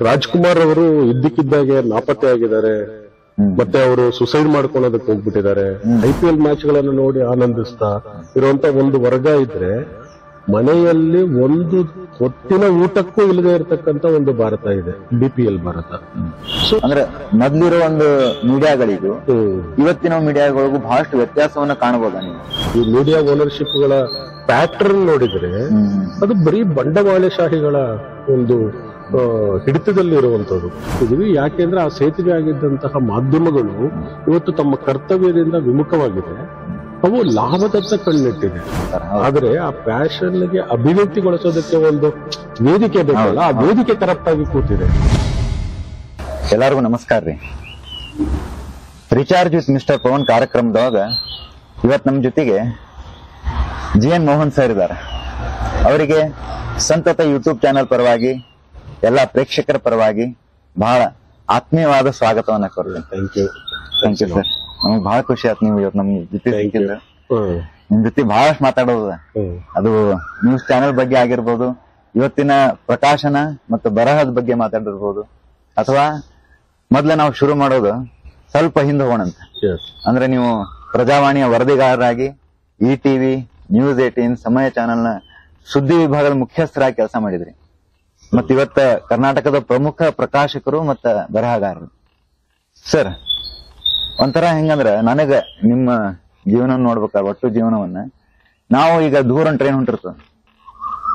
ರಾಜ್ಕುಮಾರ್ ಅವರು ಇದ್ದಕ್ಕಿದ್ದಾಗೆ ನಾಪತ್ತೆ ಆಗಿದ್ದಾರೆ. ಮತ್ತೆ ಅವರು ಸುಸೈಡ್ ಮಾಡ್ಕೊಳ್ಳೋದಕ್ಕೆ ಹೋಗ್ಬಿಟ್ಟಿದ್ದಾರೆ. IPL ಮ್ಯಾಚ್ ಗಳನ್ನು ನೋಡಿ ಆನಂದಿಸ್ತಾ ಇರುವಂತ ಒಂದು ವರ್ಗ ಇದ್ರೆ, ಮನೆಯಲ್ಲಿ ಒಂದು ಹೊತ್ತಿನ ಊಟಕ್ಕೂ ಇಲ್ಲದೆ ಇರತಕ್ಕಂತ ಒಂದು ಭಾರತ ಇದೆ, BPL ಭಾರತ. ಅಂದ್ರೆ ಮೊದ್ಲಿರೋ ಒಂದು ಮೀಡಿಯಾಗಳಿಗೂ ಇವತ್ತಿನ ಮೀಡಿಯಾಗಳಿಗೂ ಬಹಳಷ್ಟು ವ್ಯತ್ಯಾಸವನ್ನ ಕಾಣಬಹುದಾ ನೀವು? ಈ ಮೀಡಿಯಾ ಓನರ್ಶಿಪ್ ಗಳ ಪ್ಯಾಟರ್ನ್ ನೋಡಿದ್ರೆ ಅದು ಬರೀ ಬಂಡವಾಳಶಾಹಿಗಳ ಒಂದು ಹಿಡಿತದಲ್ಲಿ ಇರುವಂತದ್ದು ಇದೀವಿ. ಯಾಕೆಂದ್ರೆ ಆ ಸೇತುವೆ ಆಗಿದ್ದಂತಹ ಮಾಧ್ಯಮಗಳು ಇವತ್ತು ತಮ್ಮ ಕರ್ತವ್ಯದಿಂದ ವಿಮುಖವಾಗಿದೆ. ಅವು ಲಾಭದತ್ತ ಕಣ್ಣಿಟ್ಟಿದೆ. ಆದ್ರೆ ಆ ಪ್ಯಾಷನ್ಗೆ ಅಭಿವ್ಯಕ್ತಿಗೊಳಿಸೋದಕ್ಕೆ ಒಂದು ವೇದಿಕೆ ಬೇಕಲ್ಲ, ಆ ವೇದಿಕೆ ಕರಪ್ಟ್ ಆಗಿ ಕೂತಿದೆ. ಎಲ್ಲರಿಗೂ ನಮಸ್ಕಾರ ರೀ. ರಿಚಾರ್ಜ್ ವಿತ್ ಮಿಸ್ಟರ್ ಪವನ್ ಕಾರ್ಯಕ್ರಮದೊಳಗ ಇವತ್ ನಮ್ ಜೊತೆಗೆ GN ಮೋಹನ್ ಸರ್ ಇದ್ದಾರೆ. ಅವರಿಗೆ ಸಂತತ ಯೂಟ್ಯೂಬ್ ಚಾನೆಲ್ ಪರವಾಗಿ ಎಲ್ಲ ಪ್ರೇಕ್ಷಕರ ಪರವಾಗಿ ಬಹಳ ಆತ್ಮೀಯವಾದ ಸ್ವಾಗತವನ್ನ ಕೊಡ್ರಿ. Thank you sir. ನಮ್ಗೆ ಬಹಳ ಖುಷಿ ಆಯ್ತು ನೀವು ಇವತ್ತು ನಮ್ ಜೊತೆ ಸಿಕ್ಕಿದ್ರೆ. ನಿಮ್ ಜೊತೆ ಬಹಳಷ್ಟು ಮಾತಾಡೋದು, ಅದು ನ್ಯೂಸ್ ಚಾನೆಲ್ ಬಗ್ಗೆ ಆಗಿರ್ಬೋದು, ಇವತ್ತಿನ ಪ್ರಕಾಶನ ಮತ್ತು ಬರಹದ ಬಗ್ಗೆ ಮಾತಾಡಿರ್ಬೋದು, ಅಥವಾ ಮೊದ್ಲ ನಾವು ಶುರು ಮಾಡೋದು ಸ್ವಲ್ಪ ಹಿಂದೆ ಹೋಗೋಣಂತ. ಅಂದ್ರೆ ನೀವು ಪ್ರಜಾವಾಣಿಯ ವರದಿಗಾರರಾಗಿ ETV, News 18, ಸಮಯ ಚಾನೆಲ್ನ ಸುದ್ದಿ ವಿಭಾಗದ ಮುಖ್ಯಸ್ಥರಾಗಿ ಕೆಲಸ ಮಾಡಿದ್ರಿ. ಮತ್ತ ಇವತ್ತ ಕರ್ನಾಟಕದ ಪ್ರಮುಖ ಪ್ರಕಾಶಕರು ಮತ್ತ ಬರಹಗಾರರು. ಸರ್, ಒಂಥರ ಹೆಂಗಂದ್ರ ನನಗ ನಿಮ್ಮ ಜೀವನ ನೋಡ್ಬೇಕಾದ್ರೆ ಒಟ್ಟು ಜೀವನವನ್ನ, ನಾವು ಈಗ ದೂರ ಟ್ರೈನ್ ಹೊಂಟಿರ್ತದ,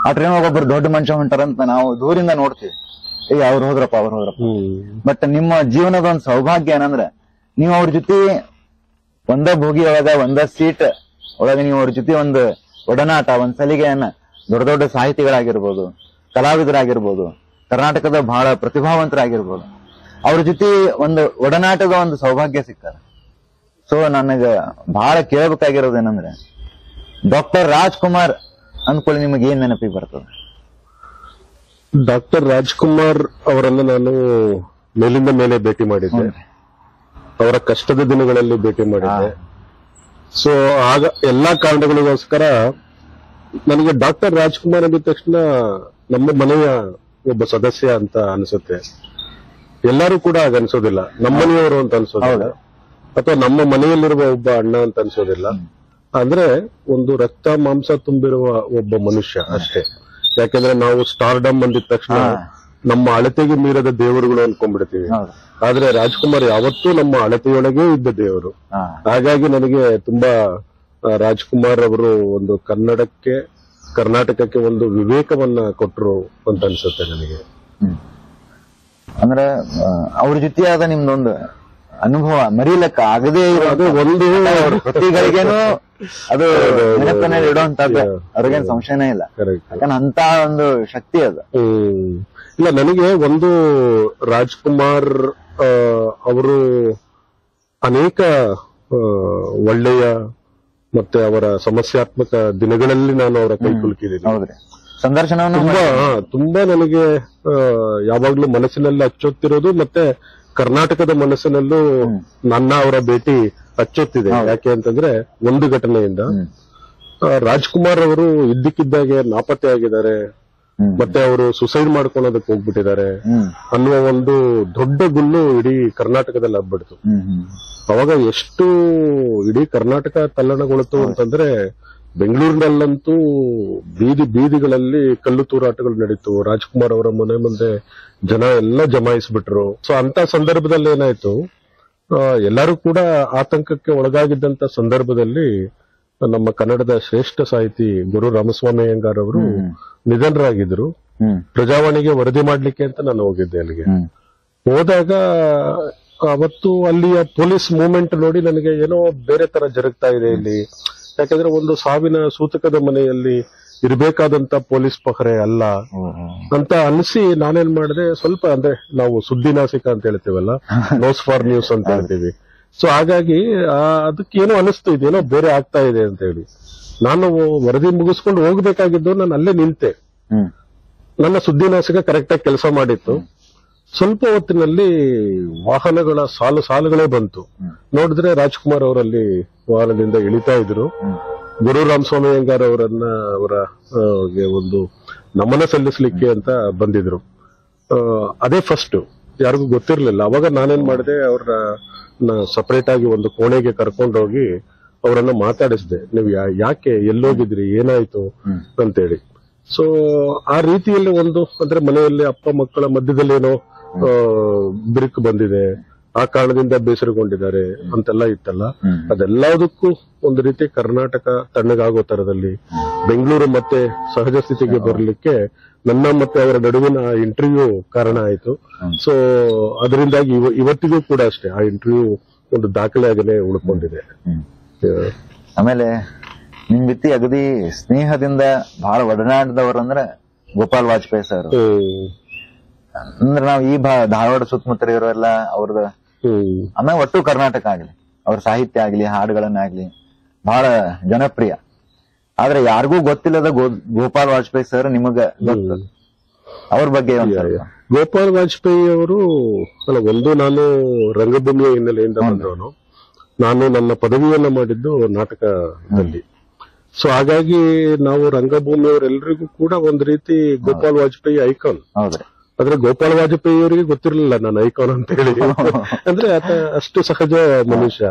ಆ ಟ್ರೈನ್ ಒಬ್ಬರು ದೊಡ್ಡ ಮನುಷ್ಯ ಹೊಂಟಾರಂತ ನಾವು ದೂರಿಂದ ನೋಡ್ತೀವಿ, ಅವ್ರು ಹೋದ್ರಪ್ಪ. ಬಟ್ ನಿಮ್ಮ ಜೀವನದ ಒಂದು ಸೌಭಾಗ್ಯ ಏನಂದ್ರ, ನೀವು ಅವ್ರ ಜೊತೆ ಒಂದ ಬೋಗಿ ಒಳಗ ಒಂದ ಸೀಟ್ ಒಳಗ ನೀವು ಅವ್ರ ಜೊತೆ ಒಂದು ಒಡನಾಟ, ಒಂದ್ ಸಲಿಗೆಯನ್ನ ದೊಡ್ಡ ದೊಡ್ಡ ಸಾಹಿತಿಗಳಾಗಿರ್ಬೋದು, ಕಲಾವಿದರಾಗಿರ್ಬೋದು, ಕರ್ನಾಟಕದ ಬಹಳ ಪ್ರತಿಭಾವಂತರಾಗಿರ್ಬೋದು, ಅವ್ರ ಜೊತೆ ಒಂದು ಒಡನಾಟದ ಒಂದು ಸೌಭಾಗ್ಯ ಸಿಗ್ತಾರ. ಸೊ ನನಗ ಬಹಳ ಕೇಳಬೇಕಾಗಿರೋದೇನಂದ್ರೆ, ಡಾಕ್ಟರ್ ರಾಜ್ಕುಮಾರ್ ಅಂದ್ಕೊಳ್ಳಿ ನಿಮಗೆ ಏನ್ ನೆನಪಿಗೆ ಬರ್ತದೆ? ಡಾಕ್ಟರ್ ರಾಜ್ಕುಮಾರ್ ಅವರನ್ನ ನಾನು ಮೇಲಿಂದ ಮೇಲೆ ಭೇಟಿ ಮಾಡಿದ್ದೆ, ಅವರ ಕಷ್ಟದ ದಿನಗಳಲ್ಲಿ ಭೇಟಿ ಮಾಡಿದ್ದೆ. ಸೊ ಆಗ ಎಲ್ಲಾ ಕಾರಣಗಳಿಗೋಸ್ಕರ ನನಗೆ ಡಾಕ್ಟರ್ ರಾಜ್ಕುಮಾರ್ ಅಂದ ತಕ್ಷಣ ನಮ್ಮ ಮನೆಯ ಒಬ್ಬ ಸದಸ್ಯ ಅಂತ ಅನ್ಸುತ್ತೆ. ಎಲ್ಲರೂ ಕೂಡ ಹಾಗ ಅನ್ಸೋದಿಲ್ಲ, ನಮ್ಮನೆಯವರು ಅಂತ ಅನ್ಸೋದಿಲ್ಲ, ಅಥವಾ ನಮ್ಮ ಮನೆಯಲ್ಲಿರುವ ಒಬ್ಬ ಅಣ್ಣ ಅಂತ ಅನ್ಸೋದಿಲ್ಲ. ಅಂದ್ರೆ ಒಂದು ರಕ್ತ ಮಾಂಸ ತುಂಬಿರುವ ಒಬ್ಬ ಮನುಷ್ಯ ಅಷ್ಟೇ. ಯಾಕೆಂದ್ರೆ ನಾವು ಸ್ಟಾರ್ಡಮ್ ಅಂದಿದ ತಕ್ಷಣ ನಮ್ಮ ಅಳತೆಗೆ ಮೀರದ ದೇವರುಗಳು ಅನ್ಕೊಂಡ್ಬಿಡ್ತೀವಿ. ಆದ್ರೆ ರಾಜ್ಕುಮಾರ್ ಯಾವತ್ತೂ ನಮ್ಮ ಅಳತೆಯೊಳಗೆ ಇದ್ದ ದೇವರು. ಹಾಗಾಗಿ ನನಗೆ ತುಂಬಾ ರಾಜ್ಕುಮಾರ್ ಅವರು ಒಂದು ಕರ್ನಾಟಕಕ್ಕೆ ಒಂದು ವಿವೇಕವನ್ನ ಕೊಟ್ಟರು ಅಂತ ಅನ್ಸುತ್ತೆ ನನಗೆ. ಅಂದ್ರೆ ಅವ್ರ ಜೊತೆ ಆದ ನಿಮ್ದೊಂದು ಅನುಭವ ಮರೀಲಕ್ಕ ಆಗದೇ ಇರೋದು ಒಂದು ಪ್ರತಿಗಳಿಗೇನು ಅದು ನೆನಪನ್ನೇ ಇಡುವಂತದ್ದು, ಅವ್ರಿಗೇನು ಸಂಶಯನೇ ಇಲ್ಲ. ಯಾಕಂದ್ರೆ ಅಂತ ಒಂದು ಶಕ್ತಿ ಅದು. ಇಲ್ಲ, ನನಗೆ ಒಂದು ರಾಜ್ಕುಮಾರ್ ಅವರು ಅನೇಕ ಒಳ್ಳೆಯ ಮತ್ತೆ ಅವರ ಸಮಸ್ಯಾತ್ಮಕ ದಿನಗಳಲ್ಲಿ ನಾನು ಅವರ ಕೈ ಕುಲುಕಿದ್ದೀನಿ. ಹೌದ್ರಿ, ಸಂದರ್ಶನವನ್ನು ತುಂಬಾ ನನಗೆ ಯಾವಾಗ್ಲೂ ಮನಸ್ಸಿನಲ್ಲಿ ಅಚ್ಚೊತ್ತಿರೋದು, ಮತ್ತೆ ಕರ್ನಾಟಕದ ಮನಸ್ಸಿನಲ್ಲೂ ನನ್ನ ಅವರ ಭೇಟಿ ಅಚ್ಚೊತ್ತಿದೆ. ಯಾಕೆ ಅಂತಂದ್ರೆ ಒಂದು ಘಟನೆಯಿಂದ ರಾಜ್ಕುಮಾರ್ ಅವರು ಇದ್ದಕ್ಕಿದ್ದಾಗೆ ನಾಪತ್ತೆ ಆಗಿದ್ದಾರೆ, ಮತ್ತೆ ಅವರು ಸುಸೈಡ್ ಮಾಡ್ಕೊಳ್ಳೋದಕ್ಕೆ ಹೋಗ್ಬಿಟ್ಟಿದ್ದಾರೆ ಅನ್ನುವ ಒಂದು ದೊಡ್ಡ ಗುಲ್ಲು ಇಡೀ ಕರ್ನಾಟಕದಲ್ಲಿ ಹಬ್ಬಿಡ್ತು. ಅವಾಗ ಎಷ್ಟು ಇಡೀ ಕರ್ನಾಟಕ ತಲ್ಲಣಗೊಳ್ತು ಅಂತಂದ್ರೆ, ಬೆಂಗಳೂರಿನಲ್ಲಂತೂ ಬೀದಿಗಳಲ್ಲಿ ಕಲ್ಲು ತೂರಾಟಗಳು ನಡೀತು. ರಾಜ್ಕುಮಾರ್ ಅವರ ಮನೆ ಮುಂದೆ ಜನ ಎಲ್ಲ ಜಮಾಯಿಸ್ಬಿಟ್ರು. ಸೊ ಅಂತ ಸಂದರ್ಭದಲ್ಲಿ ಏನಾಯ್ತು, ಎಲ್ಲರೂ ಕೂಡ ಆತಂಕಕ್ಕೆ ಒಳಗಾಗಿದ್ದಂತ ಸಂದರ್ಭದಲ್ಲಿ ನಮ್ಮ ಕನ್ನಡದ ಶ್ರೇಷ್ಠ ಸಾಹಿತಿ ಗುರು ರಾಮಸ್ವಾಮಿ ಅಯ್ಯಂಗಾರ್ ಅವರು ನಿಧನರಾಗಿದ್ರು. ಪ್ರಜಾವಾಣಿಗೆ ವರದಿ ಮಾಡ್ಲಿಕ್ಕೆ ಅಂತ ನಾನು ಹೋಗಿದ್ದೆ ಅಲ್ಲಿಗೆ. ಹೋದಾಗ ಅವತ್ತು ಅಲ್ಲಿಯ ಪೊಲೀಸ್ ಮೂವ್ಮೆಂಟ್ ನೋಡಿ ನನಗೆ ಏನೋ ಬೇರೆ ತರ ಜರುಗ್ತಾ ಇದೆ ಇಲ್ಲಿ. ಯಾಕಂದ್ರೆ ಒಂದು ಸಾವಿನ ಸೂತಕದ ಮನೆಯಲ್ಲಿ ಇರಬೇಕಾದಂತ ಪೊಲೀಸ್ ಪಹರೆ ಅಲ್ಲ ಅಂತ ಅನಿಸಿ ನಾನೇನ್ ಮಾಡಿದೆ, ಸ್ವಲ್ಪ ಅಂದ್ರೆ ನಾವು ಸುದ್ದಿ ನಾಸಿಕ ಅಂತ ಹೇಳ್ತೀವಲ್ಲ, ನೋಸ್ ಫಾರ್ ನ್ಯೂಸ್ ಅಂತ ಹೇಳ್ತೀವಿ. ಸೊ ಹಾಗಾಗಿ ಅದಕ್ಕೇನೋ ಅನಿಸ್ತು, ಇದೇನೋ ಬೇರೆ ಆಗ್ತಾ ಇದೆ ಅಂತ ಹೇಳಿ ನಾನು ವರದಿ ಮುಗಿಸ್ಕೊಂಡು ಹೋಗ್ಬೇಕಾಗಿದ್ದು ನಾನು ಅಲ್ಲೇ ನಿಂತೆ. ನನ್ನ ಸುದ್ದಿ ನಾಸಿಕ ಕರೆಕ್ಟ್ ಆಗಿ ಕೆಲಸ ಮಾಡಿತ್ತು. ಸ್ವಲ್ಪ ಹೊತ್ತಿನಲ್ಲಿ ವಾಹನಗಳ ಸಾಲುಗಳೇ ಬಂತು. ನೋಡಿದ್ರೆ ರಾಜ್ಕುಮಾರ್ ಅವರಲ್ಲಿ ವಾಹನದಿಂದ ಇಳಿತಾ ಇದ್ರು. ಗುರು ರಾಮಸ್ವಾಮಿ ಅಯ್ಯಂಗಾರ್ ಅವರ ಒಂದು ನಮನ ಸಲ್ಲಿಸಲಿಕ್ಕೆ ಅಂತ ಬಂದಿದ್ರು. ಅದೇ ಫಸ್ಟ್, ಯಾರಿಗೂ ಗೊತ್ತಿರ್ಲಿಲ್ಲ. ಅವಾಗ ನಾನೇನ್ ಮಾಡಿದೆ, ಅವ್ರನ್ನ ಸಪರೇಟ್ ಆಗಿ ಒಂದು ಕೋಣೆಗೆ ಕರ್ಕೊಂಡೋಗಿ ಅವರನ್ನ ಮಾತಾಡಿಸಿದೆ. ನೀವು ಯಾಕೆ ಎಲ್ಲೋಗಿದ್ರಿ, ಏನಾಯ್ತು ಅಂತೇಳಿ. ಸೊ ಆ ರೀತಿಯಲ್ಲಿ ಅಂದ್ರೆ ಮನೆಯಲ್ಲಿ ಅಪ್ಪ ಮಕ್ಕಳ ಮಧ್ಯದಲ್ಲಿ ಏನೋ ಬಿರುಕು ಬಂದಿದೆ, ಆ ಕಾರಣದಿಂದ ಬೇಸರಗೊಂಡಿದ್ದಾರೆ ಅಂತೆಲ್ಲ ಇತ್ತಲ್ಲ. ಅದೆಲ್ಲದಕ್ಕೂ ಒಂದು ರೀತಿ ಕರ್ನಾಟಕ ತಣ್ಣಗಾಗೋ ತರದಲ್ಲಿ ಬೆಂಗಳೂರು ಮತ್ತೆ ಸಹಜ ಸ್ಥಿತಿಗೆ ಬರಲಿಕ್ಕೆ ನನ್ನ ಮತ್ತೆ ಅವರ ನಡುವಿನ ಇಂಟರ್ವ್ಯೂ ಕಾರಣ ಆಯ್ತು. ಸೊ ಅದರಿಂದಾಗಿ ಇವತ್ತಿಗೂ ಕೂಡ ಅಷ್ಟೇ ಆ ಇಂಟರ್ವ್ಯೂ ಒಂದು ದಾಖಲೆಯಾಗನೆ ಉಳ್ಕೊಂಡಿದೆ. ಆಮೇಲೆ ನಿಮ್ ಜೊತೆ ಅಗದಿ ಸ್ನೇಹದಿಂದ ಬಹಳ ಒಡನಾಟದವ್ರಂದ್ರೆ ಗೋಪಾಲ್ ವಾಜಪೇಯಿ ಸರ್. ಅಂದ್ರೆ ನಾವು ಈ ಧಾರವಾಡ ಸುತ್ತಮುತ್ತ ಇರೋರೆಲ್ಲ ಅವ್ರದ ಆಮೇಲೆ ಒಟ್ಟು ಕರ್ನಾಟಕ ಆಗ್ಲಿ, ಅವ್ರ ಸಾಹಿತ್ಯ ಆಗ್ಲಿ, ಹಾಡುಗಳನ್ನಾಗ್ಲಿ ಬಹಳ ಜನಪ್ರಿಯ. ಆದ್ರೆ ಯಾರಿಗೂ ಗೊತ್ತಿಲ್ಲದ ಗೋಪಾಲ್ ವಾಜಪೇಯಿ ಸರ್ ನಿಮಗ ಗೊತ್ತ, ಅವ್ರ ಬಗ್ಗೆ ಗೋಪಾಲ್ ವಾಜಪೇಯಿ ಅವರು ನಾನು ರಂಗಭೂಮಿಯ ಹಿನ್ನೆಲೆಯಿಂದ ಬಂದವನು. ನಾನು ನನ್ನ ಪದವಿಯನ್ನ ಮಾಡಿದ್ದು ನಾಟಕದಲ್ಲಿ. ಸೊ ಹಾಗಾಗಿ ನಾವು ರಂಗಭೂಮಿಯವರೆಲ್ಲರಿಗೂ ಕೂಡ ಒಂದು ರೀತಿ ಗೋಪಾಲ್ ವಾಜಪೇಯಿ ಐಕಾನ್. ಆದ್ರೆ ಗೋಪಾಲ್ ವಾಜಪೇಯಿ ಅವರಿಗೆ ಗೊತ್ತಿರಲಿಲ್ಲ ನಾನು ಐಕಾನ್ ಅಂತ ಹೇಳಿ. ಅಂದ್ರೆ ಆತ ಅಷ್ಟು ಸಹಜ ಮನುಷ್ಯ.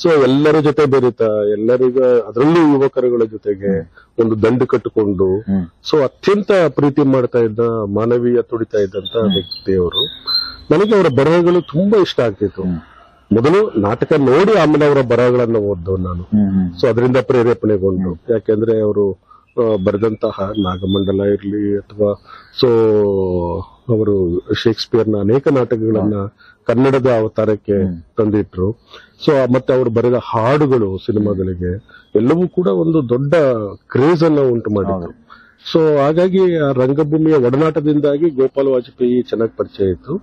ಸೊ ಎಲ್ಲರ ಜೊತೆ ಬೆರೀತಾ, ಎಲ್ಲರಿಗೂ ಅದರಲ್ಲೂ ಯುವಕರುಗಳ ಜೊತೆಗೆ ಒಂದು ದಂಡು ಕಟ್ಟಿಕೊಂಡು ಸೊ ಅತ್ಯಂತ ಪ್ರೀತಿ ಮಾಡ್ತಾ ಇದ್ದ, ಮಾನವೀಯ ತುಡಿತಾ ಇದ್ದಂತ ವ್ಯಕ್ತಿಯವರು. ನನಗೆ ಅವರ ಬರಹಗಳು ತುಂಬಾ ಇಷ್ಟ ಆಗ್ತಿತ್ತು. ಮೊದಲು ನಾಟಕ ನೋಡಿ ಆಮೇಲೆ ಅವರ ಬರಹಗಳನ್ನ ಓದ್ದವ್ ನಾನು. ಸೊ ಅದರಿಂದ ಪ್ರೇರೇಪಣೆಗೊಂಡು, ಯಾಕೆಂದ್ರೆ ಅವರು ಬರೆದಂತಹ ನಾಗಮಂಡಲ ಇರ್ಲಿ ಅಥವಾ ಸೊ ಅವರು ಶೇಕ್ಸ್ಪಿಯರ್ನ ಅನೇಕ ನಾಟಕಗಳನ್ನ ಕನ್ನಡದ ಅವತಾರಕ್ಕೆ ತಂದಿಟ್ರು. ಸೊ ಮತ್ತೆ ಅವರು ಬರೆದ ಹಾಡುಗಳು ಸಿನಿಮಾಗಳಿಗೆ ಎಲ್ಲವೂ ಕೂಡ ಒಂದು ದೊಡ್ಡ ಕ್ರೇಜ್ ಅನ್ನ ಉಂಟು ಮಾಡಿದ್ರು. ಸೊ ಹಾಗಾಗಿ ಆ ರಂಗಭೂಮಿಯ ಒಡನಾಟದಿಂದಾಗಿ ಗೋಪಾಲ್ ವಾಜಪೇಯಿ ಚೆನ್ನಾಗಿ ಪರಿಚಯ ಇತ್ತು.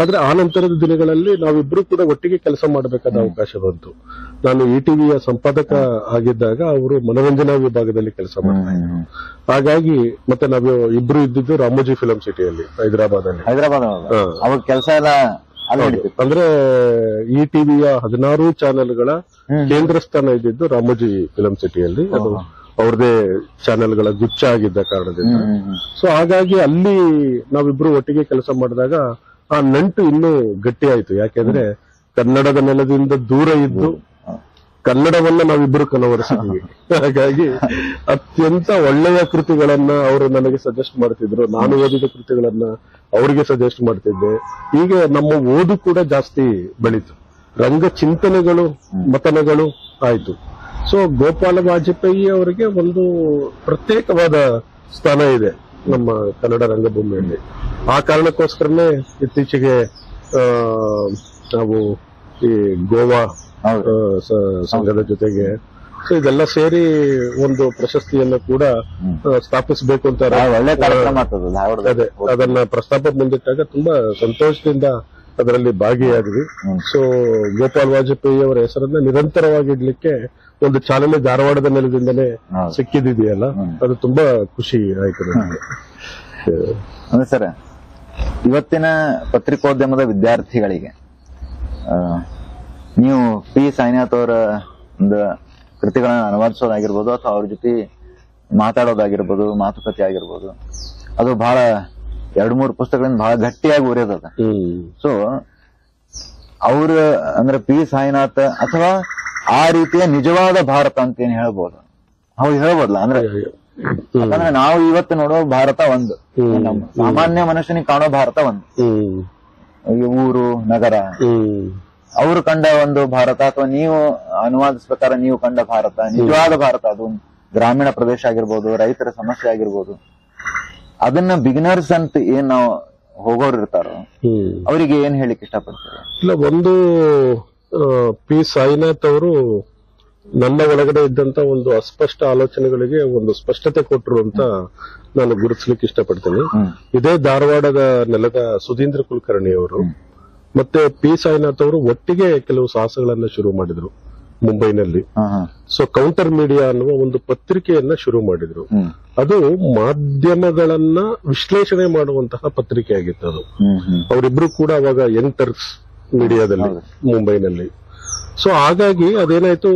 ಆದ್ರೆ ಆ ನಂತರದ ದಿನಗಳಲ್ಲಿ ನಾವಿಬ್ರು ಕೂಡ ಒಟ್ಟಿಗೆ ಕೆಲಸ ಮಾಡಬೇಕಾದ ಅವಕಾಶ ಬಂತು. ನಾನು ETVಯ ಸಂಪಾದಕ ಆಗಿದ್ದಾಗ ಅವರು ಮನೋರಂಜನಾ ವಿಭಾಗದಲ್ಲಿ ಕೆಲಸ ಮಾಡ್ತಾ ಇದ್ರು. ಹಾಗಾಗಿ ಮತ್ತೆ ನಾವು ಇಬ್ರು ಇದ್ದಿದ್ದು ರಾಮೋಜಿ ಫಿಲಂ ಸಿಟಿಯಲ್ಲಿ ಹೈದರಾಬಾದ್ ಅವಾಗ ಕೆಲಸ ಎಲ್ಲ ಅಂದ್ರೆ ETVಯ 16 ಚಾನೆಲ್ಗಳ ಕೇಂದ್ರ ಸ್ಥಾನ ಇದ್ದಿದ್ದು ರಾಮೋಜಿ ಫಿಲಂ ಸಿಟಿಯಲ್ಲಿ. ಅದು ಅವ್ರದೇ ಚಾನೆಲ್ಗಳ ಗುಚ್ಛ ಆಗಿದ್ದ ಕಾರಣದಿಂದ. ಸೊ ಹಾಗಾಗಿ ಅಲ್ಲಿ ನಾವಿಬ್ರು ಒಟ್ಟಿಗೆ ಕೆಲಸ ಮಾಡಿದಾಗ ಆ ನಂಟು ಇನ್ನೂ ಗಟ್ಟಿ ಆಯ್ತು. ಯಾಕೆಂದ್ರೆ ಕನ್ನಡದ ನೆಲದಿಂದ ದೂರ ಇದ್ದು ಕನ್ನಡವನ್ನ ನಾವಿಬ್ರು ಕನವರಿಸಿದ್ವಿ. ಹಾಗಾಗಿ ಅತ್ಯಂತ ಒಳ್ಳೆಯ ಕೃತಿಗಳನ್ನ ಅವರು ನನಗೆ ಸಜೆಸ್ಟ್ ಮಾಡ್ತಿದ್ರು, ನಾನು ಓದಿದ ಕೃತಿಗಳನ್ನ ಅವರಿಗೆ ಸಜೆಸ್ಟ್ ಮಾಡ್ತಿದ್ದೆ. ಹೀಗೆ ನಮ್ಮ ಓದು ಕೂಡ ಜಾಸ್ತಿ ಬೆಳೀತು, ರಂಗ ಚಿಂತನೆಗಳು ಮತನಗಳು ಆಯ್ತು. ಸೊ ಗೋಪಾಲ ವಾಜಪೇಯಿ ಅವರಿಗೆ ಒಂದು ಪ್ರತ್ಯೇಕವಾದ ಸ್ಥಾನ ಇದೆ ನಮ್ಮ ಕನ್ನಡ ರಂಗಭೂಮಿಯಲ್ಲಿ. ಆ ಕಾರಣಕ್ಕೋಸ್ಕರನೇ ಇತ್ತೀಚೆಗೆ ನಾವು ಈ ಗೋವಾ ಸಂಘದ ಜೊತೆಗೆ ಸೊ ಇದೆಲ್ಲ ಸೇರಿ ಒಂದು ಪ್ರಶಸ್ತಿಯನ್ನು ಕೂಡ ಸ್ಥಾಪಿಸಬೇಕು ಅಂತ ಒಳ್ಳೆ ಕಾರ್ಯಕ್ರಮ. ಅದೇ ಅದನ್ನ ಪ್ರಸ್ತಾಪ ಮುಂದಿಟ್ಟಾಗ ತುಂಬಾ ಸಂತೋಷದಿಂದ ಅದರಲ್ಲಿ ಭಾಗಿಯಾದ್ವಿ. ಸೊ ಗೋಪಾಲ್ ವಾಜಪೇಯಿ ಅವರ ಹೆಸರನ್ನ ನಿರಂತರವಾಗಿ ಇಡ್ಲಿಕ್ಕೆ ಒಂದು ಚಾಲನೆ ಧಾರವಾಡದ ನೆಲದಿಂದಲೇ ಸಿಕ್ಕಿದೆಯಲ್ಲ, ಅದು ತುಂಬಾ ಖುಷಿ ಆಯ್ತು ನನಗೆ. ಸರ್, ಇವತ್ತಿನ ಪತ್ರಿಕೋದ್ಯಮದ ವಿದ್ಯಾರ್ಥಿಗಳಿಗೆ ನೀವು ಪಿ ಸಾಯಿನಾಥ್ ಅವರ ಒಂದು ಕೃತಿಗಳನ್ನ ಅನುವಾದಿಸೋದಾಗಿರ್ಬೋದು ಅಥವಾ ಅವ್ರ ಜೊತೆ ಮಾತಾಡೋದಾಗಿರ್ಬೋದು, ಮಾತುಕತೆ ಆಗಿರ್ಬೋದು, ಅದು ಬಹಳ 2-3 ಪುಸ್ತಕಗಳಿಂದ ಬಹಳ ಗಟ್ಟಿಯಾಗಿ ಉರಿಯೋದದ. ಸೊ ಅವ್ರ ಅಂದ್ರೆ ಪಿ ಸಾಯಿನಾಥ್ ಅಥವಾ ಆ ರೀತಿಯ ನಿಜವಾದ ಭಾರತ ಅಂತ ಏನ್ ಹೇಳ್ಬೋದು, ಅವು ಹೇಳ್ಬೋದಲ್ಲ. ಅಂದ್ರೆ ನಾವು ಇವತ್ತು ನೋಡೋ ಭಾರತ ಒಂದು, ಸಾಮಾನ್ಯ ಮನುಷ್ಯನಿಗೆ ಕಾಣೋ ಭಾರತ ಒಂದು, ಊರು ನಗರ, ಅವರು ಕಂಡ ಒಂದು ಭಾರತ ಅಥವಾ ನೀವು ಅನುವಾದಿಸ್ಬೇಕಾದ್ರೆ ನೀವು ಕಂಡ ಭಾರತ, ನಿಜವಾದ ಭಾರತ ಅದು ಗ್ರಾಮೀಣ ಪ್ರದೇಶ ಆಗಿರ್ಬೋದು, ರೈತರ ಸಮಸ್ಯೆ ಆಗಿರ್ಬೋದು. ಅದನ್ನ ಬಿಗಿನರ್ಸ್ ಅಂತ ಏನ್ ನಾವು ಹೋಗೋರು ಇರ್ತಾರೋ ಅವರಿಗೆ ಏನ್ ಹೇಳಿಕ್ ಇಷ್ಟಪಡ್ತಾರೆ? ಇಲ್ಲ, ಒಂದು ಪಿ ಸಾಯಿನಾಥ್ ಅವರು ನನ್ನ ಒಳಗಡೆ ಇದ್ದಂತ ಒಂದು ಅಸ್ಪಷ್ಟ ಆಲೋಚನೆಗಳಿಗೆ ಒಂದು ಸ್ಪಷ್ಟತೆ ಕೊಟ್ಟರು ಅಂತ ನಾನು ಗುರುತಿಸ್ಲಿಕ್ಕೆ ಇಷ್ಟಪಡ್ತೀನಿ. ಇದೇ ಧಾರವಾಡದ ನೆಲದ ಸುಧೀಂದ್ರ ಕುಲಕರ್ಣಿ ಅವರು ಮತ್ತೆ ಪಿ ಸಾಯಿನಾಥ್ ಅವರು ಒಟ್ಟಿಗೆ ಕೆಲವು ಸಾಹಸಗಳನ್ನ ಶುರು ಮಾಡಿದ್ರು ಮುಂಬೈನಲ್ಲಿ. ಸೊ ಕೌಂಟರ್ ಮೀಡಿಯಾ ಅನ್ನುವ ಒಂದು ಪತ್ರಿಕೆಯನ್ನ ಶುರು ಮಾಡಿದ್ರು. ಅದು ಮಾಧ್ಯಮಗಳನ್ನ ವಿಶ್ಲೇಷಣೆ ಮಾಡುವಂತಹ ಪತ್ರಿಕೆ ಆಗಿತ್ತು ಅದು. ಅವರಿಬ್ರು ಕೂಡ ಅವಾಗ ಯಂಗ್ ಟರ್ಕ್ಸ್ ಮೀಡಿಯಾದಲ್ಲಿ ಮುಂಬೈನಲ್ಲಿ. ಸೊ ಹಾಗಾಗಿ ಅದೇನಾಯ್ತು,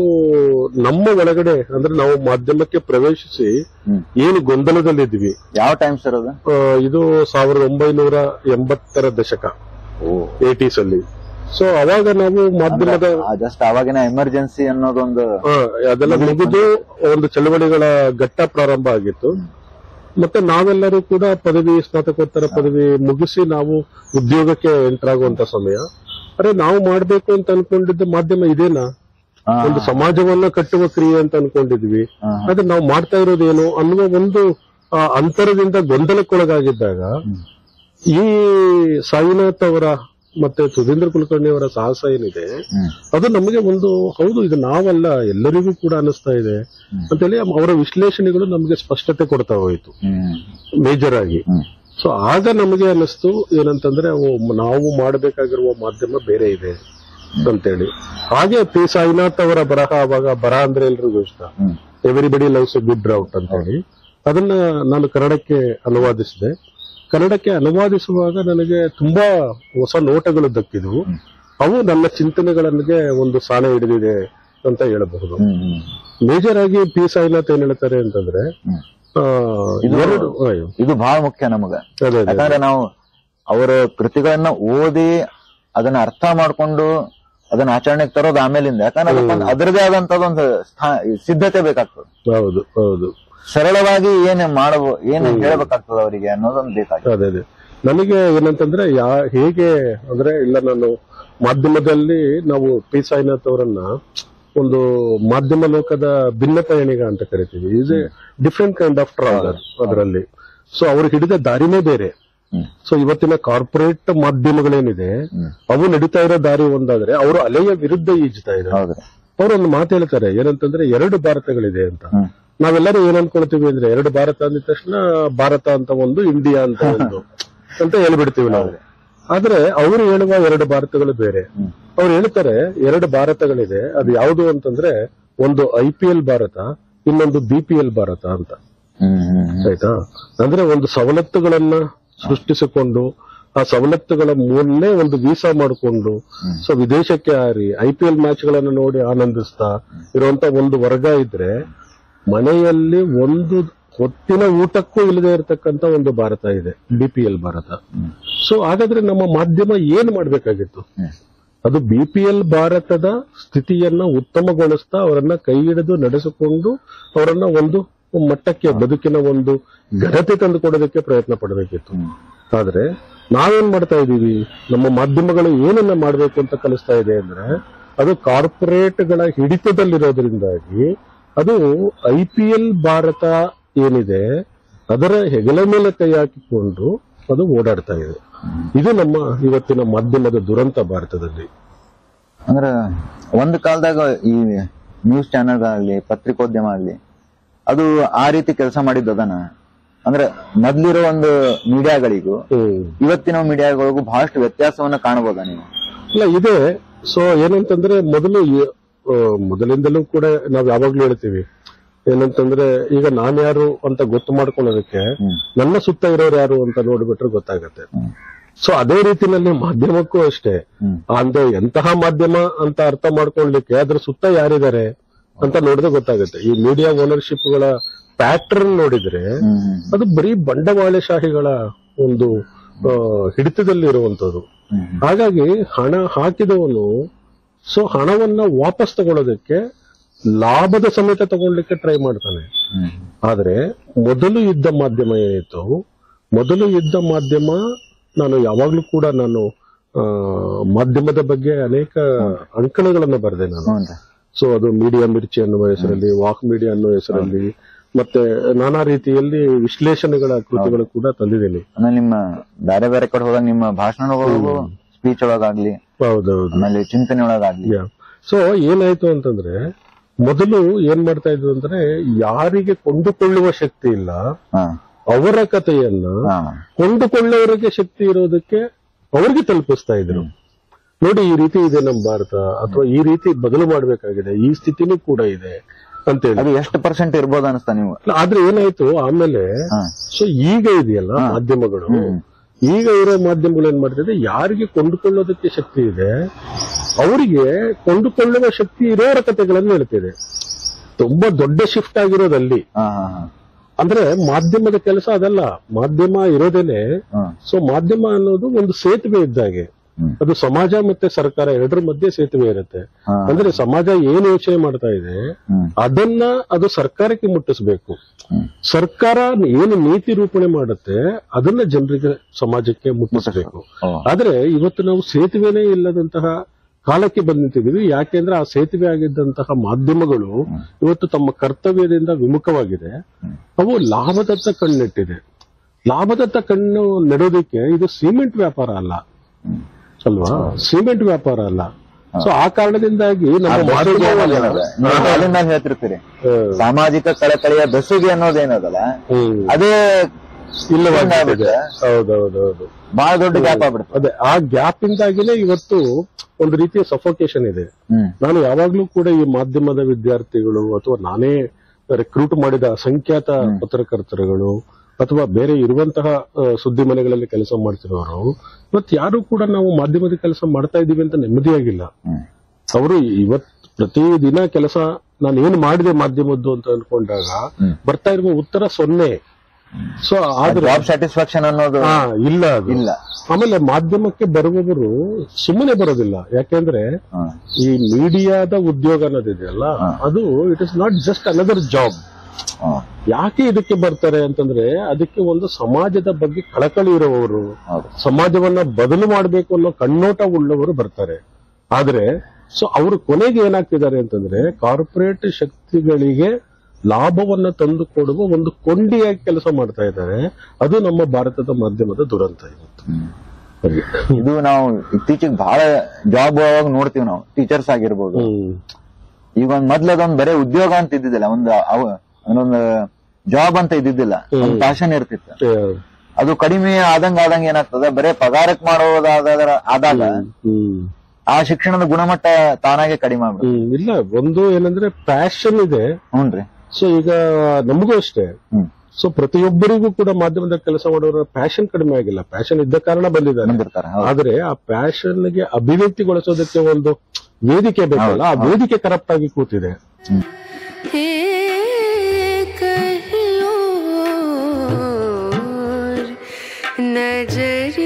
ನಮ್ಮ ಒಳಗಡೆ ಅಂದ್ರೆ ನಾವು ಮಾಧ್ಯಮಕ್ಕೆ ಪ್ರವೇಶಿಸಿ ಏನು ಗೊಂದಲದಲ್ಲಿದ್ವಿ. ಯಾವ ಟೈಮ್ ಸರ್ ಅದು? ಇದು 1980ರ ದಶಕ, 80s ಅಲ್ಲಿ. ಸೊ ಅವಾಗ ನಾವು ಮಾಧ್ಯಮದ ಜಸ್ಟ್ ಅವಾಗಿನ ಎಮರ್ಜೆನ್ಸಿ ಅನ್ನೋದೊಂದು ಅದೆಲ್ಲ ಮುಗಿದು ಒಂದು ಚಳವಳಿಗಳ ಘಟ್ಟ ಪ್ರಾರಂಭ ಆಗಿತ್ತು. ಮತ್ತೆ ನಾವೆಲ್ಲರೂ ಕೂಡ ಪದವಿ, ಸ್ನಾತಕೋತ್ತರ ಪದವಿ ಮುಗಿಸಿ ನಾವು ಉದ್ಯೋಗಕ್ಕೆ ಎಂಟರ್ ಆಗುವಂತ ಸಮಯ. ಅರೆ, ನಾವು ಮಾಡ್ಬೇಕು ಅಂತ ಅನ್ಕೊಂಡಿದ್ದ ಮಾಧ್ಯಮ ಇದೇನಾ, ಒಂದು ಸಮಾಜವನ್ನ ಕಟ್ಟುವ ಕ್ರಿಯೆ ಅಂತ ಅನ್ಕೊಂಡಿದ್ವಿ, ಆದ್ರೆ ನಾವು ಮಾಡ್ತಾ ಇರೋದೇನು ಅನ್ನುವ ಒಂದು ಅಂತರದಿಂದ ಗೊಂದಲಕ್ಕೊಳಗಾಗಿದ್ದಾಗ ಈ ಸಾಯಿನಾಥ್ ಅವರ ಮತ್ತೆ ಸುಧೀಂದ್ರ ಕುಲಕರ್ಣಿ ಅವರ ಸಾಹಸ ಏನಿದೆ ಅದು ನಮಗೆ ಒಂದು ಹೌದು ಇದು ನಾವಲ್ಲ ಎಲ್ಲರಿಗೂ ಕೂಡ ಅನಿಸ್ತಾ ಇದೆ ಅಂತೇಳಿ ಅವರ ವಿಶ್ಲೇಷಣೆಗಳು ನಮಗೆ ಸ್ಪಷ್ಟತೆ ಕೊಡ್ತಾ ಹೋಯಿತು ಮೇಜರ್ ಆಗಿ. ಸೊ ಆಗ ನಮಗೆ ಅನಿಸ್ತು ಏನಂತಂದ್ರೆ ನಾವು ಮಾಡಬೇಕಾಗಿರುವ ಮಾಧ್ಯಮ ಬೇರೆ ಇದೆ ಅಂತೇಳಿ. ಹಾಗೆ ಪಿ ಸಾಯಿನಾಥ್ ಅವರ ಬರಹ, ಅವಾಗ ಬರಹ ಅಂದ್ರೆ ಎಲ್ರಿಗೂ ಇಷ್ಟ, everybody loves A good route ಅಂತ ಹೇಳಿ ಅದನ್ನ ನಾನು ಕನ್ನಡಕ್ಕೆ ಅನುವಾದಿಸಿದೆ. ಕನ್ನಡಕ್ಕೆ ಅನುವಾದಿಸುವಾಗ ನನಗೆ ತುಂಬಾ ಹೊಸ ನೋಟಗಳು ದಕ್ಕಿದ್ವು. ಅವು ನನ್ನ ಚಿಂತನೆಗಳಿಗೆ ಒಂದು ಸಾಣ ಹಿಡಿದಿದೆ ಅಂತ ಹೇಳಬಹುದು. ಮೇಜರ್ ಆಗಿ ಪಿ ಸಾಯಿನಾಥ್ ಏನ್ ಹೇಳ್ತಾರೆ ಅಂತಂದ್ರೆ, ಇದು ಬಹಳ ಮುಖ್ಯ ನಮಗ. ಯಾಕಂದ್ರೆ ನಾವು ಅವರ ಕೃತಿಗಳನ್ನ ಓದಿ ಅದನ್ನ ಅರ್ಥ ಮಾಡ್ಕೊಂಡು ಅದನ್ನ ಆಚರಣೆಗೆ ತರೋದು ಆಮೇಲಿಂದ. ಯಾಕಂದ್ರೆ ಅದರದೇ ಆದಂತದೊಂದು ಸಿದ್ಧತೆ ಬೇಕಾಗ್ತದೆ. ಹೌದು ಹೌದು, ಸರಳವಾಗಿ ಏನ್ ಹೇಳ್ಬೇಕಾಗ್ತದೆ ಅವರಿಗೆ ಅನ್ನೋದೊಂದು ಬೇಕಾಗ್ತದೆ. ಅದೇ ನನಗೆ ಏನಂತಂದ್ರೆ ಹೇಗೆ ಅಂದ್ರೆ, ಇಲ್ಲ ನಾನು ಮಾಧ್ಯಮದಲ್ಲಿ ನಾವು ಪಿ ಸಾಯಿನಾಥ್ ಅವರನ್ನ ಒಂದು ಮಾಧ್ಯಮ ಲೋಕದ ಭಿನ್ನ ಪಯಣಿಗ ಅಂತ ಕರಿತೀವಿ. Is A different kind of traveller ಅದರಲ್ಲಿ. ಸೊ ಅವ್ರು ಹಿಡಿದ ದಾರಿನೇ ಬೇರೆ. ಸೊ ಇವತ್ತಿನ ಕಾರ್ಪೊರೇಟ್ ಮಾಧ್ಯಮಗಳೇನಿದೆ ಅವು ನಡೀತಾ ಇರೋ ದಾರಿ ಒಂದಾದ್ರೆ ಅವರು ಅಲೆಯ ವಿರುದ್ಧ ಈಜ್ತಾ ಇದ್ದಾರೆ. ಅವರೊಂದು ಮಾತು ಹೇಳ್ತಾರೆ ಏನಂತಂದ್ರೆ, 2 ಭಾರತಗಳಿದೆ ಅಂತ. ನಾವೆಲ್ಲರೂ ಏನ್ ಅನ್ಕೊಳ್ತೀವಿ ಅಂದ್ರೆ, 2 ಭಾರತ ಅಂದ ತಕ್ಷಣ ಭಾರತ ಅಂತ ಒಂದು, ಇಂಡಿಯಾ ಅಂತ ಒಂದು ಅಂತ ಹೇಳ್ಬಿಡ್ತೀವಿ ನಾವು. ಆದ್ರೆ ಅವರು ಹೇಳುವ 2 ಭಾರತಗಳು ಬೇರೆ. ಅವ್ರು ಹೇಳ್ತಾರೆ 2 ಭಾರತಗಳಿದೆ. ಅದು ಯಾವುದು ಅಂತಂದ್ರೆ, ಒಂದು IPL ಭಾರತ, ಇನ್ನೊಂದು BPL ಭಾರತ ಅಂತ. ಆಯ್ತಾ? ಅಂದ್ರೆ ಒಂದು ಸವಲತ್ತುಗಳನ್ನ ಸೃಷ್ಟಿಸಿಕೊಂಡು ಆ ಸವಲತ್ತುಗಳ ಮೂಲೇ ಒಂದು ವೀಸಾ ಮಾಡಿಕೊಂಡು ಸೊ ವಿದೇಶಕ್ಕೆ ಹಾರಿ IPL ಮ್ಯಾಚ್ ಗಳನ್ನ ನೋಡಿ ಆನಂದಿಸ್ತಾ ಇರುವಂತ ಒಂದು ವರ್ಗ ಇದ್ರೆ, ಮನೆಯಲ್ಲಿ ಒಂದು ಹೊತ್ತಿನ ಊಟಕ್ಕೂ ಇಲ್ಲದೆ ಇರತಕ್ಕಂತ ಒಂದು ಭಾರತ ಇದೆ, BPL ಭಾರತ. ಸೊ ಹಾಗಾದ್ರೆ ನಮ್ಮ ಮಾಧ್ಯಮ ಏನ್ ಮಾಡ್ಬೇಕಾಗಿತ್ತು? ಅದು BPL ಭಾರತದ ಸ್ಥಿತಿಯನ್ನ ಉತ್ತಮಗೊಳಿಸ್ತಾ ಅವರನ್ನ ಕೈ ಹಿಡಿದು ನಡೆಸಿಕೊಂಡು ಅವರನ್ನ ಒಂದು ಮಟ್ಟಕ್ಕೆ, ಬದುಕಿನ ಒಂದು ಘನತೆ ತಂದುಕೊಡೋದಕ್ಕೆ ಪ್ರಯತ್ನ ಪಡಬೇಕಿತ್ತು. ಆದ್ರೆ ನಾವೇನ್ ಮಾಡ್ತಾ ಇದೀವಿ, ನಮ್ಮ ಮಾಧ್ಯಮಗಳು ಏನನ್ನ ಮಾಡ್ಬೇಕು ಅಂತ ಕಲಿಸ್ತಾ ಇದೆ ಅಂದ್ರೆ, ಅದು ಕಾರ್ಪೊರೇಟ್ಗಳ ಹಿಡಿತದಲ್ಲಿರೋದ್ರಿಂದಾಗಿ ಅದು IPL ಭಾರತ ಏನಿದೆ ಅದರ ಹೆಗಲ ಮೇಲೆ ಕೈ ಹಾಕಿಕೊಂಡು ಅದು ಓಡಾಡ್ತಾ ಇದೆ. ಇದು ನಮ್ಮ ಇವತ್ತಿನ ಮಾಧ್ಯಮದ ದುರಂತ ಭಾರತದಲ್ಲಿ. ಅಂದ್ರೆ ಒಂದು ಕಾಲದಾಗ ಈ ನ್ಯೂಸ್ ಚಾನೆಲ್ ಆಗ್ಲಿ, ಪತ್ರಿಕೋದ್ಯಮ ಆಗ್ಲಿ, ಅದು ಆ ರೀತಿ ಕೆಲಸ ಮಾಡಿದ್ದದನ. ಅಂದ್ರೆ ಮೊದ್ಲಿರೋ ಒಂದು ಮೀಡಿಯಾಗಳಿಗೂ ಇವತ್ತಿನ ಮೀಡಿಯಾಗಳಿಗೂ ಬಹಳಷ್ಟು ವ್ಯತ್ಯಾಸವನ್ನ ಕಾಣಬಹುದಾ ನೀವು? ಇಲ್ಲ, ಇದೆ. ಸೊ ಏನಂತಂದ್ರೆ, ಮೊದಲಿಂದಲೂ ಕೂಡ ನಾವ್ ಯಾವಾಗ್ಲೂ ಹೇಳ್ತೀವಿ ಏನಂತಂದ್ರೆ, ಈಗ ನಾನ್ ಯಾರು ಅಂತ ಗೊತ್ತು ಮಾಡ್ಕೊಳ್ಳೋದಕ್ಕೆ ನನ್ನ ಸುತ್ತ ಇರೋರು ಯಾರು ಅಂತ ನೋಡ್ಬಿಟ್ರೆ ಗೊತ್ತಾಗತ್ತೆ. ಸೊ ಅದೇ ರೀತಿನಲ್ಲಿ ಮಾಧ್ಯಮಕ್ಕೂ ಅಷ್ಟೇ. ಅಂದ್ರೆ ಎಂತಹ ಮಾಧ್ಯಮ ಅಂತ ಅರ್ಥ ಮಾಡ್ಕೊಳ್ಲಿಕ್ಕೆ ಅದ್ರ ಸುತ್ತ ಯಾರಿದ್ದಾರೆ ಅಂತ ನೋಡಿದ್ರೆ ಗೊತ್ತಾಗುತ್ತೆ. ಈ ಮೀಡಿಯಾ ಓನರ್ಶಿಪ್ ಗಳ ಪ್ಯಾಟರ್ನ್ ನೋಡಿದ್ರೆ ಅದು ಬರೀ ಬಂಡವಾಳಶಾಹಿಗಳ ಒಂದು ಹಿಡಿತದಲ್ಲಿ ಇರುವಂತದ್ದು. ಹಾಗಾಗಿ ಹಣ ಹಾಕಿದವನು ಸೊ ಹಣವನ್ನ ವಾಪಸ್ ತಗೊಳ್ಳೋದಕ್ಕೆ ಲಾಭದ ಸಮೇತ ತಗೊಳ್ಳಿಕ್ಕೆ ಟ್ರೈ ಮಾಡ್ತಾನೆ. ಆದ್ರೆ ಮೊದಲು ಇದ್ದ ಮಾಧ್ಯಮ ಏನಿತ್ತು, ಮೊದಲು ಇದ್ದ ಮಾಧ್ಯಮ, ನಾನು ಯಾವಾಗ್ಲೂ ಕೂಡ ನಾನು ಮಾಧ್ಯಮದ ಬಗ್ಗೆ ಅನೇಕ ಅಂಕಣಗಳನ್ನು ಬರೆದೆ ನಾನು. ಸೊ ಅದು ಮೀಡಿಯಾ ಮಿರ್ಚಿ ಅನ್ನುವ ಹೆಸರಲ್ಲಿ, ವಾಕ್ ಮೀಡಿಯಾ ಅನ್ನುವ ಹೆಸರಲ್ಲಿ, ಮತ್ತೆ ನಾನಾ ರೀತಿಯಲ್ಲಿ ವಿಶ್ಲೇಷಣೆಗಳ ಕೃತಿಗಳು ಕೂಡ ತಂದಿದ್ದೀನಿ. ನಿಮ್ಮ ಬೇರೆ ಬೇರೆ ಕಡೆ ಹೋದಾಗ ನಿಮ್ಮ ಭಾಷಣಗಳು, ಸ್ಪೀಚ್ ಒಳಗಾಗ್ಲಿ, ಹೌದೌದು, ಆಮೇಲೆ ಚಿಂತನೆ ಒಳಗಾಗ್ಲಿ. ಸೊ ಏನಾಯ್ತು ಅಂತಂದ್ರೆ, ಮೊದಲು ಏನ್ ಮಾಡ್ತಾ ಇದ್ರು ಅಂದ್ರೆ, ಯಾರಿಗೆ ಕೊಂಡುಕೊಳ್ಳುವ ಶಕ್ತಿ ಇಲ್ಲ ಅವರ ಕಥೆಯನ್ನ ಕೊಂಡುಕೊಳ್ಳೋರಿಗೆ ಶಕ್ತಿ ಇರೋದಕ್ಕೆ ಅವ್ರಿಗೆ ತಲುಪಿಸ್ತಾ ಇದ್ರು. ನೋಡಿ, ಈ ರೀತಿ ಇದೆ ನಮ್ಮ ಭಾರತ, ಅಥವಾ ಈ ರೀತಿ ಬದಲು ಮಾಡಬೇಕಾಗಿದೆ, ಈ ಸ್ಥಿತಿನೂ ಕೂಡ ಇದೆ ಅಂತೇಳಿ. ಅದು ಎಷ್ಟು % ಇರ್ಬೋದು ಅನಿಸ್ತಾ ನೀವು? ಆದ್ರೆ ಏನಾಯ್ತು ಆಮೇಲೆ, ಸೊ ಈಗ ಇದೆಯಲ್ಲ ಮಾಧ್ಯಮಗಳು, ಈಗ ಇರೋ ಮಾಧ್ಯಮಗಳು ಏನ್ ಮಾಡ್ತಿದೆ, ಯಾರಿಗೆ ಕೊಂಡುಕೊಳ್ಳೋದಕ್ಕೆ ಶಕ್ತಿ ಇದೆ ಅವರಿಗೆ ಕೊಂಡುಕೊಳ್ಳುವ ಶಕ್ತಿ ಇರೋರ ಕಥೆಗಳನ್ನು ಹೇಳ್ತಿದೆ. ತುಂಬಾ ದೊಡ್ಡ ಶಿಫ್ಟ್ ಆಗಿರೋದಲ್ಲಿ ಅಂದ್ರೆ ಮಾಧ್ಯಮದ ಕೆಲಸ ಅದಲ್ಲ. ಮಾಧ್ಯಮ ಇರೋದೇನೆ. ಸೊ ಮಾಧ್ಯಮ ಅನ್ನೋದು ಒಂದು ಸೇತುವೆ ಇದ್ದಾಗೆ. ಅದು ಸಮಾಜ ಮತ್ತೆ ಸರ್ಕಾರ ಎರಡರ ಮಧ್ಯೆ ಸೇತುವೆ ಇರುತ್ತೆ. ಅಂದ್ರೆ ಸಮಾಜ ಏನ್ ಯೋಚನೆ ಮಾಡ್ತಾ ಇದೆ ಅದನ್ನ ಅದು ಸರ್ಕಾರಕ್ಕೆ ಮುಟ್ಟಿಸ್ಬೇಕು. ಸರ್ಕಾರ ಏನು ನೀತಿ ರೂಪಣೆ ಮಾಡುತ್ತೆ ಅದನ್ನ ಜನರಿಗೆ ಸಮಾಜಕ್ಕೆ ಮುಟ್ಟಿಸಬೇಕು. ಆದ್ರೆ ಇವತ್ತು ನಾವು ಸೇತುವೆನೇ ಇಲ್ಲದಂತಹ ಕಾಲಕ್ಕೆ ಬಂದು ನಿಂತಿದ್ದೀವಿ. ಯಾಕೆಂದ್ರೆ ಆ ಸೇತುವೆ ಆಗಿದ್ದಂತಹ ಮಾಧ್ಯಮಗಳು ಇವತ್ತು ತಮ್ಮ ಕರ್ತವ್ಯದಿಂದ ವಿಮುಖವಾಗಿದೆ. ಅವು ಲಾಭದತ್ತ ಕಣ್ಣಿಟ್ಟಿದೆ. ಲಾಭದತ್ತ ಕಣ್ಣು ನೆಡೋದಕ್ಕೆ ಇದು ಸಿಮೆಂಟ್ ವ್ಯಾಪಾರ ಅಲ್ಲ ಅಲ್ವಾ, ಸಿಮೆಂಟ್ ವ್ಯಾಪಾರ ಅಲ್ಲ. ಸೊ ಆ ಕಾರಣದಿಂದಾಗಿ ನಮ್ಮ ಹೇಳ್ತಿರ್ತೀರಿ ಸಾಮಾಜಿಕ ಕಳಕಳಿಯ ಬೆಸುಗೆ ಅನ್ನೋದೇನದಲ್ಲ ಅದೇ ಇಲ್ಲವಾಗಿದೆ. ಹೌದೌದೌದು, ಬಹಳ ದೊಡ್ಡ ಗ್ಯಾಪ್ ಆಗ್ಬಿಡುತ್ತೆ. ಅದೇ ಆ ಗ್ಯಾಪ್ ಇಂದಾಗಿನೇ ಇವತ್ತು ಒಂದು ರೀತಿಯ ಸಫೋಕೇಶನ್ ಇದೆ. ನಾನು ಯಾವಾಗ್ಲೂ ಕೂಡ ಈ ಮಾಧ್ಯಮದ ವಿದ್ಯಾರ್ಥಿಗಳು ಅಥವಾ ನಾನೇ ರಿಕ್ರೂಟ್ ಮಾಡಿದ ಅಸಂಖ್ಯಾತ ಪತ್ರಕರ್ತರುಗಳು ಅಥವಾ ಬೇರೆ ಇರುವಂತಹ ಸುದ್ದಿ ಮನೆಗಳಲ್ಲಿ ಕೆಲಸ ಮಾಡ್ತಿರೋರು ಇವತ್ತು ಯಾರು ಕೂಡ ನಾವು ಮಾಧ್ಯಮದ ಕೆಲಸ ಮಾಡ್ತಾ ಇದೀವಿ ಅಂತ ನೆಮ್ಮದಿಯಾಗಿಲ್ಲ. ಅವರು ಇವತ್ತು ಪ್ರತಿದಿನ ಕೆಲಸ ನಾನು ಏನು ಮಾಡಿದೆ ಮಾಧ್ಯಮದ್ದು ಅಂತ ಅನ್ಕೊಂಡಾಗ ಬರ್ತಾ ಇರುವ ಉತ್ತರ 0. ಸೊ ಆದ್ರೆ ಸ್ಯಾಟಿಸ್ಫ್ಯಾಕ್ಷನ್ ಅನ್ನೋದು ಇಲ್ಲ. ಆಮೇಲೆ ಮಾಧ್ಯಮಕ್ಕೆ ಬರುವವರು ಸುಮ್ಮನೆ ಬರೋದಿಲ್ಲ. ಯಾಕೆಂದ್ರೆ ಈ ಮೀಡಿಯಾದ ಉದ್ಯೋಗ ಅನ್ನೋದಿದೆಯಲ್ಲ ಅದು it is not just another job. ಯಾಕೆ ಇದಕ್ಕೆ ಬರ್ತಾರೆ ಅಂತಂದ್ರೆ ಅದಕ್ಕೆ ಒಂದು ಸಮಾಜದ ಬಗ್ಗೆ ಕಳಕಳಿ ಇರುವವರು, ಸಮಾಜವನ್ನ ಬದಲು ಮಾಡಬೇಕು ಅನ್ನೋ ಕಣ್ಣೋಟ ಉಳ್ಳವರು ಬರ್ತಾರೆ. ಆದ್ರೆ ಸೊ ಅವರು ಕೊನೆಗೆ ಏನಾಗ್ತಿದ್ದಾರೆ ಅಂತಂದ್ರೆ ಕಾರ್ಪೊರೇಟ್ ಶಕ್ತಿಗಳಿಗೆ ಲಾಭವನ್ನ ತಂದು ಕೊಡುವ ಒಂದು ಕೊಂಡಿಯಾಗಿ ಕೆಲಸ ಮಾಡ್ತಾ ಇದ್ದಾರೆ. ಅದು ನಮ್ಮ ಭಾರತದ ಮಾಧ್ಯಮದ ದುರಂತ ಇವತ್ತು. ಇದು ನಾವು ಇತ್ತೀಚೆಗೆ ಬಹಳ ಜಾಬ್ ನೋಡ್ತೀವಿ ನಾವು. ಟೀಚರ್ಸ್ ಆಗಿರ್ಬೋದು, ಈಗ ಒಂದ್ ಮೊದ್ಲದೊಂದು ಬರೀ ಉದ್ಯೋಗ ಅಂತ ಇದ್ದಿದ್ದಿಲ್ಲ, ಒಂದೊಂದು ಜಾಬ್ ಅಂತ ಇದ್ದಿದ್ದಿಲ್ಲ, ಒಂದು ಪ್ಯಾಷನ್ ಇರ್ತಿತ್ತು. ಅದು ಕಡಿಮೆ ಆದಂಗ ಏನಾಗ್ತದೆ, ಬರೇ ಪಗಾರಕ್ ಆದಾಗ ಆ ಶಿಕ್ಷಣದ ಗುಣಮಟ್ಟ ತಾನಾಗೆ ಕಡಿಮೆ ಆಗ್ಬಿಡುತ್ತೆ. ಇಲ್ಲ, ಒಂದು ಏನಂದ್ರೆ ಪ್ಯಾಷನ್ ಇದೆ. ಹ್ಞೂನ್ರಿ. ಸೊ ಈಗ ನಮಗೂ ಅಷ್ಟೇ. ಸೊ ಪ್ರತಿಯೊಬ್ಬರಿಗೂ ಕೂಡ ಮಾಧ್ಯಮದ ಕೆಲಸ ಮಾಡೋರ ಪ್ಯಾಷನ್ ಕಡಿಮೆ ಆಗಿಲ್ಲ. ಪ್ಯಾಷನ್ ಇದ್ದ ಕಾರಣ ಬಂದಿದ್ದಾರೆ. ಆದ್ರೆ ಆ ಪ್ಯಾಷನ್ಗೆ ಅಭಿವ್ಯಕ್ತಿಗೊಳಿಸೋದಕ್ಕೆ ಒಂದು ವೇದಿಕೆ ಬೇಕಲ್ಲ, ಆ ವೇದಿಕೆ ಕರಪ್ಟ್ ಆಗಿ ಕೂತಿದೆ. नजरिया